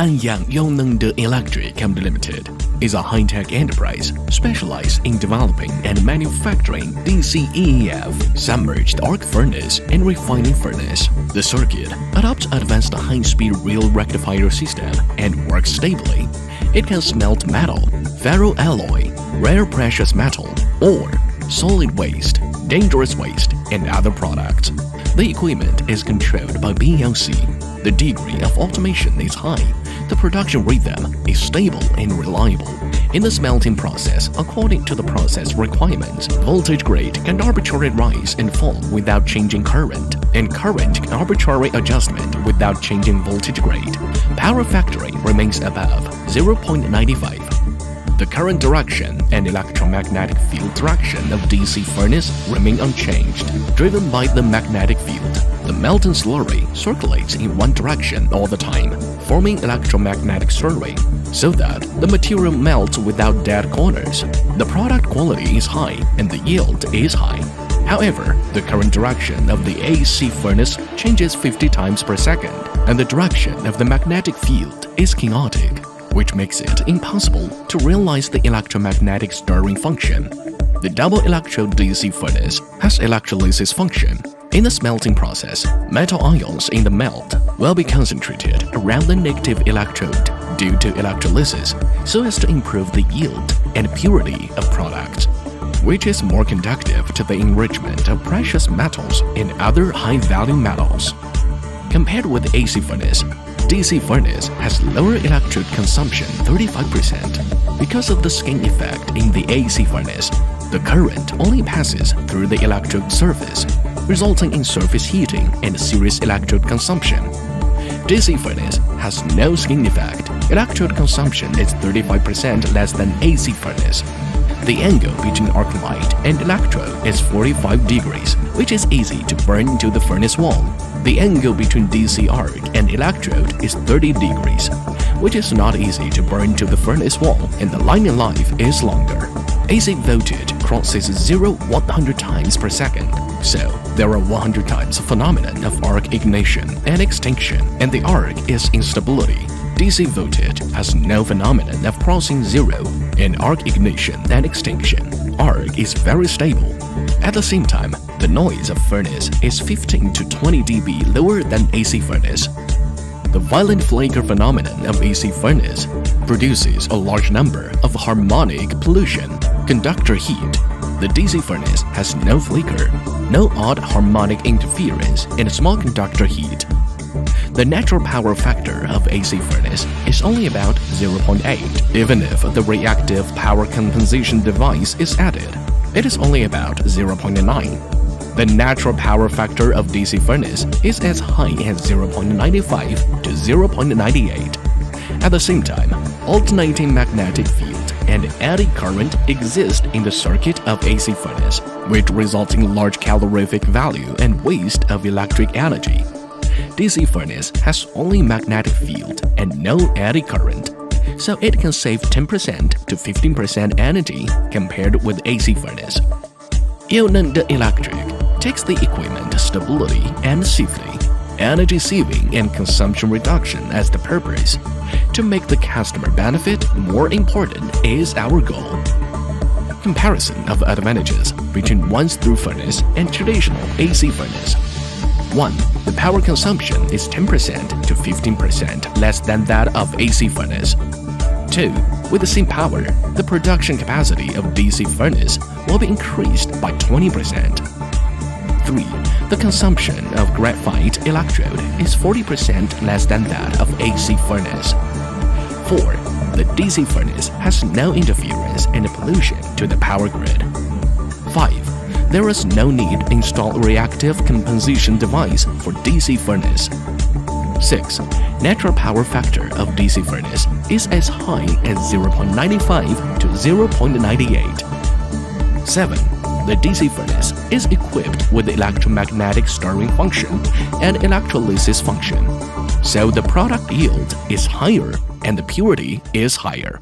Anyang Younengde Electric Company Limited is a high-tech enterprise specialized in developing and manufacturing DCEF, submerged arc furnace and refining furnace. The circuit adopts advanced high-speed real rectifier system and works stably. It can smelt metal, ferroalloy, rare precious metal, ore, solid waste, dangerous waste, and other products. The equipment is controlled by PLC. The degree of automation is high. The production rhythm is stable and reliable. In the smelting process, according to the process requirements, voltage grade can arbitrarily rise and fall without changing current, and current can arbitrary adjustment without changing voltage grade. Power factor remains above 0.95. The current direction and electromagnetic field direction of DC furnace remain unchanged, driven by the magnetic field. The melting slurry circulates in one direction all the time, forming electromagnetic slurry, so that the material melts without dead corners. The product quality is high and the yield is high. However, the current direction of the AC furnace changes 50 times per second, and the direction of the magnetic field is chaotic, which makes it impossible to realize the electromagnetic stirring function. The double electrode DC furnace has electrolysis function. In the smelting process, metal ions in the melt will be concentrated around the negative electrode due to electrolysis, so as to improve the yield and purity of products, which is more conducive to the enrichment of precious metals and other high-value metals. Compared with AC furnace, DC furnace has lower electrode consumption 35%. Because of the skin effect in the AC furnace, the current only passes through the electrode surface, resulting in surface heating and serious electrode consumption. DC furnace has no skin effect. Electrode consumption is 35% less than AC furnace. The angle between arc light and electrode is 45 degrees, which is easy to burn into the furnace wall. The angle between DC arc and electrode is 30 degrees, which is not easy to burn to the furnace wall, and the lining life is longer. AC voltage crosses 0 100 times per second, so there are 100 times phenomenon of arc ignition and extinction, and the arc is instability. DC voltage has no phenomenon of crossing 0 in arc ignition and extinction. Arc is very stable. At the same time, the noise of furnace is 15 to 20 dB lower than AC furnace. The violent flaker phenomenon of AC furnace produces a large number of harmonic pollution, conductor heat. The DC furnace has no flicker, no odd harmonic interference, and small conductor heat. The natural power factor of AC furnace is only about 0.8. Even if the reactive power compensation device is added, it is only about 0.9. The natural power factor of DC furnace is as high as 0.95 to 0.98. At the same time, alternating magnetic field and eddy current exist in the circuit of AC furnace, which results in large calorific value and waste of electric energy. DC furnace has only magnetic field and no eddy current, so it can save 10% to 15% energy compared with AC furnace. Younengde Electric takes the equipment stability and safety, energy saving and consumption reduction as the purpose. To make the customer benefit more important is our goal. Comparison of advantages between once-through furnace and traditional AC furnace. 1. The power consumption is 10% to 15% less than that of AC furnace. 2. With the same power, the production capacity of DC furnace will be increased by 20%. 3. The consumption of graphite electrode is 40% less than that of AC furnace. 4. The DC furnace has no interference and pollution to the power grid. 5. There is no need to install a reactive compensation device for DC furnace. 6. Natural power factor of DC furnace is as high as 0.95 to 0.98. 7. The DC furnace is equipped with electromagnetic stirring function and electrolysis function, so the product yield is higher and the purity is higher.